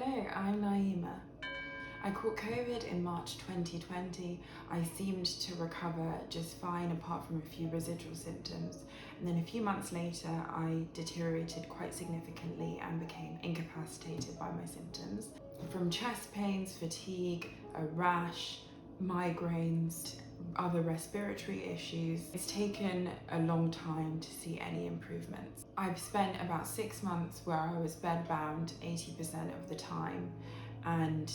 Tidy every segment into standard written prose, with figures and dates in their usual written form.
Hello, I'm Naïma. I caught COVID in March 2020. I seemed to recover just fine apart from a few residual symptoms. And then a few months later, I deteriorated quite significantly and became incapacitated by my symptoms. From chest pains, fatigue, a rash, migraines, other respiratory issues. It's taken a long time to see any improvements. I've spent about 6 months where I was bedbound 80% of the time, and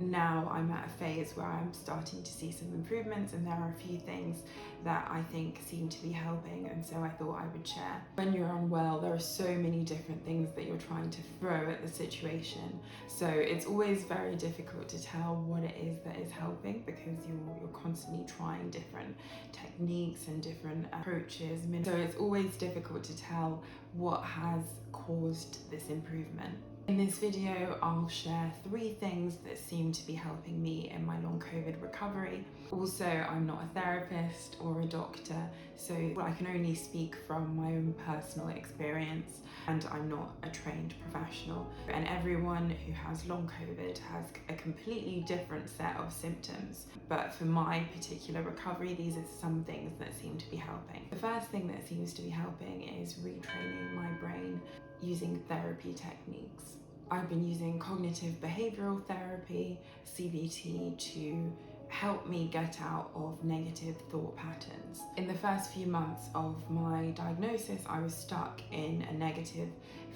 now I'm at a phase where I'm starting to see some improvements, and there are a few things that I think seem to be helping, and so I thought I would share. When you're unwell, there are so many different things that you're trying to throw at the situation, so it's always very difficult to tell what it is that is helping, because you're constantly trying different techniques and different approaches, so it's always difficult to tell what has caused this improvement. In this video, I'll share 3 things that seem to be helping me in my long COVID recovery. Also, I'm not a therapist or a doctor, so I can only speak from my own personal experience, and I'm not a trained professional. And everyone who has long COVID has a completely different set of symptoms. But for my particular recovery, these are some things that seem to be helping. The first thing that seems to be helping is retraining my brain using therapy techniques. I've been using cognitive behavioral therapy, CBT, to help me get out of negative thought patterns. In the first few months of my diagnosis, I was stuck in a negative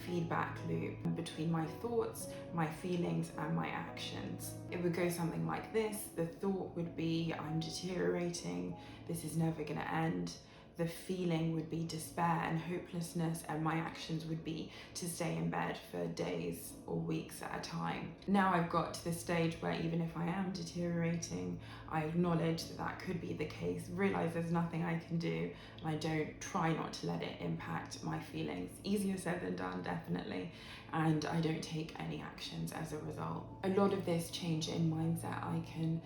feedback loop between my thoughts, my feelings, and my actions. It would go something like this. The thought would be, I'm deteriorating, this is never gonna end. The feeling would be despair and hopelessness, and my actions would be to stay in bed for days or weeks at a time. Now I've got to the stage where even if I am deteriorating, I acknowledge that that could be the case, realize there's nothing I can do, and I don't try not to let it impact my feelings. Easier said than done, definitely, and I don't take any actions as a result. A lot of this change in mindset I can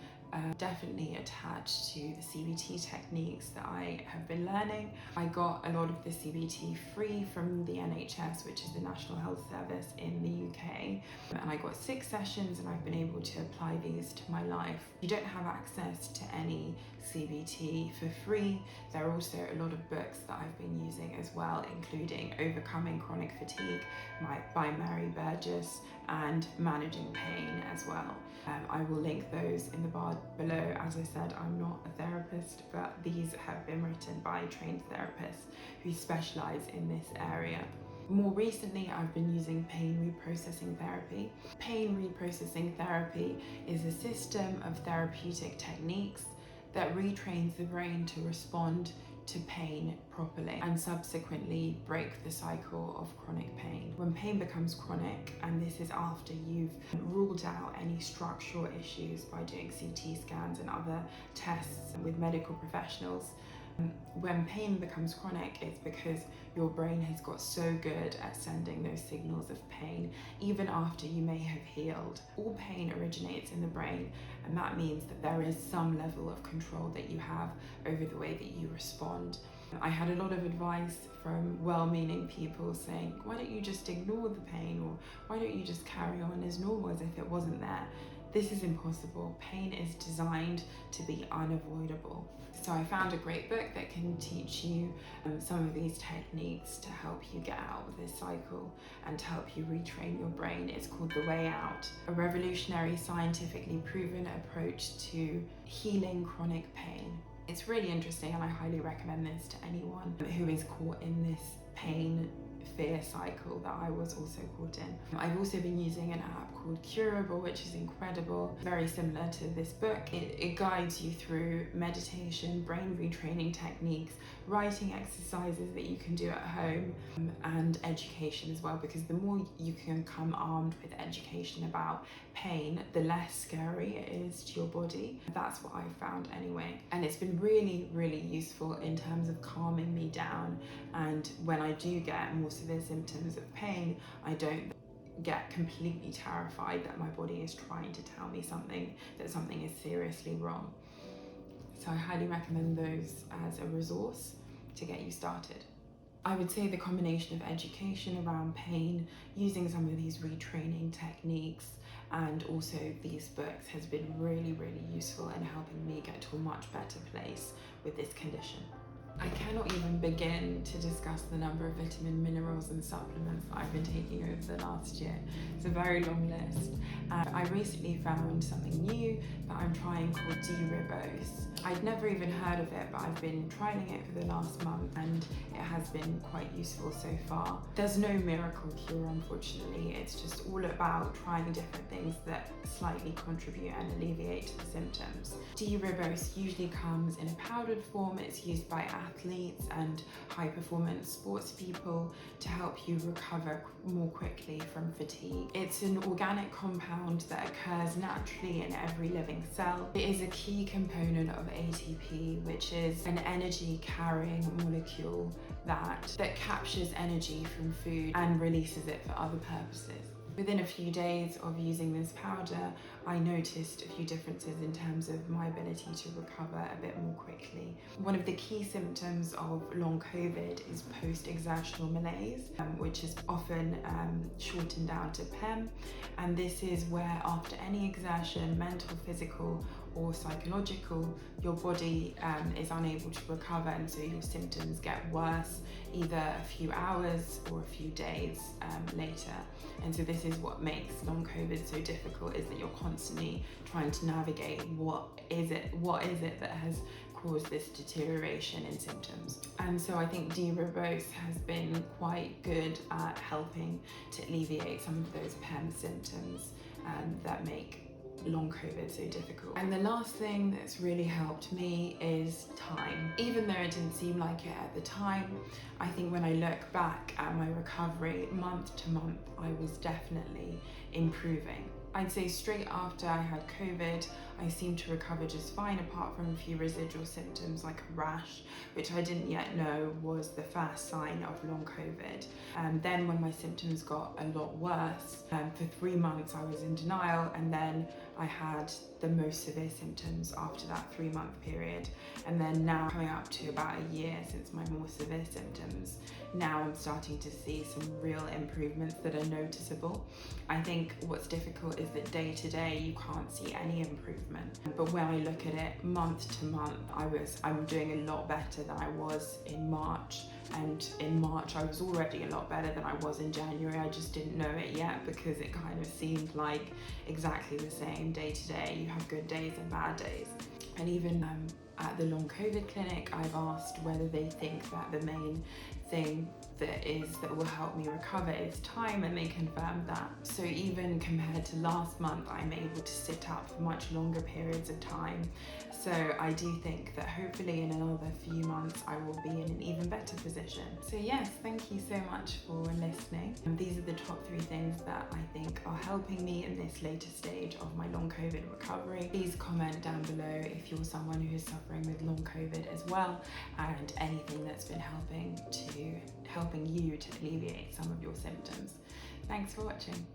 definitely attached to the CBT techniques that I have been learning. I got a lot of the CBT free from the NHS, which is the National Health Service in the UK, and I got 6 sessions, and I've been able to apply these to my life. You don't have access to any CBT for free. There are also a lot of books that I've been using as well, including Overcoming Chronic Fatigue by Mary Burgess and Managing Pain as well. I will link those in the bar below. As I said, I'm not a therapist, but these have been written by trained therapists who specialize in this area. More recently, I've been using pain reprocessing therapy. Pain reprocessing therapy is a system of therapeutic techniques that retrains the brain to respond to pain properly and subsequently break the cycle of chronic pain. When pain becomes chronic, and this is after you've ruled out any structural issues by doing CT scans and other tests with medical professionals, when pain becomes chronic, it's because your brain has got so good at sending those signals of pain, even after you may have healed. All pain originates in the brain, and that means that there is some level of control that you have over the way that you respond. I had a lot of advice from well-meaning people saying, why don't you just ignore the pain, or why don't you just carry on as normal as if it wasn't there? This is impossible. Pain is designed to be unavoidable. So I found a great book that can teach you some of these techniques to help you get out of this cycle and to help you retrain your brain. It's called The Way Out, a revolutionary, scientifically proven approach to healing chronic pain. It's really interesting, and I highly recommend this to anyone who is caught in this pain fear cycle that I was also caught in. I've also been using an app called Curable, which is incredible, very similar to this book. It guides you through meditation, brain retraining techniques, writing exercises that you can do at home, and education as well, because the more you can come armed with education about pain, the less scary it is to your body. That's what I've found anyway, and it's been really, really useful in terms of calming me down, and when I do get more severe symptoms of pain, I don't get completely terrified that my body is trying to tell me that something is seriously wrong. So I highly recommend those as a resource to get you started. I would say the combination of education around pain, using some of these retraining techniques, and also these books has been really useful in helping me get to a much better place with this condition. I cannot even begin to discuss the number of vitamin, minerals and supplements that I've been taking over the last year. It's a very long list. I recently found something new that I'm trying called D-ribose. I'd never even heard of it, but I've been trying it for the last month and it has been quite useful so far. There's no miracle cure, unfortunately. It's just all about trying different things that slightly contribute and alleviate the symptoms. D-ribose usually comes in a powdered form. It's used by athletes and high performance sports people to help you recover more quickly from fatigue. It's an organic compound that occurs naturally in every living cell. It is a key component of ATP, which is an energy carrying molecule that captures energy from food and releases it for other purposes. Within a few days of using this powder, I noticed a few differences in terms of my ability to recover a bit more quickly. One of the key symptoms of long COVID is post-exertional malaise, which is often shortened down to PEM. And this is where after any exertion, mental, physical, or psychological, your body is unable to recover, and so your symptoms get worse either a few hours or a few days later. And so this is what makes long COVID so difficult, is that you're constantly trying to navigate what is it that has caused this deterioration in symptoms. And so I think D-ribose has been quite good at helping to alleviate some of those PEM symptoms that make long COVID so difficult. And the last thing that's really helped me is time. Even though it didn't seem like it at the time, I think when I look back at my recovery month to month, I was definitely improving. I'd say straight after I had COVID, I seemed to recover just fine, apart from a few residual symptoms like a rash, which I didn't yet know was the first sign of long COVID. Then when my symptoms got a lot worse, for 3 months I was in denial, and then I had the most severe symptoms after that 3-month period. And then now, coming up to about a year since my more severe symptoms, now I'm starting to see some real improvements that are noticeable. I think what's difficult is that day to day you can't see any improvement. But when I look at it month to month, I'm doing a lot better than I was in March. And in March I was already a lot better than I was in January. I just didn't know it yet because it kind of seemed like exactly the same day to day. You have good days and bad days. And even at the long COVID clinic, I've asked whether they think that the main thing that will help me recover is time, and they confirmed that. So even compared to last month, I'm able to sit up for much longer periods of time. So I do think that hopefully in another few months I will be in an even better position. So yes, thank you so much for listening. And these are the top 3 things that I think are helping me in this later stage of my long COVID recovery. Please comment down below if you're someone who is suffering with long COVID as well, and anything that's been helping you to alleviate some of your symptoms. Thanks for watching.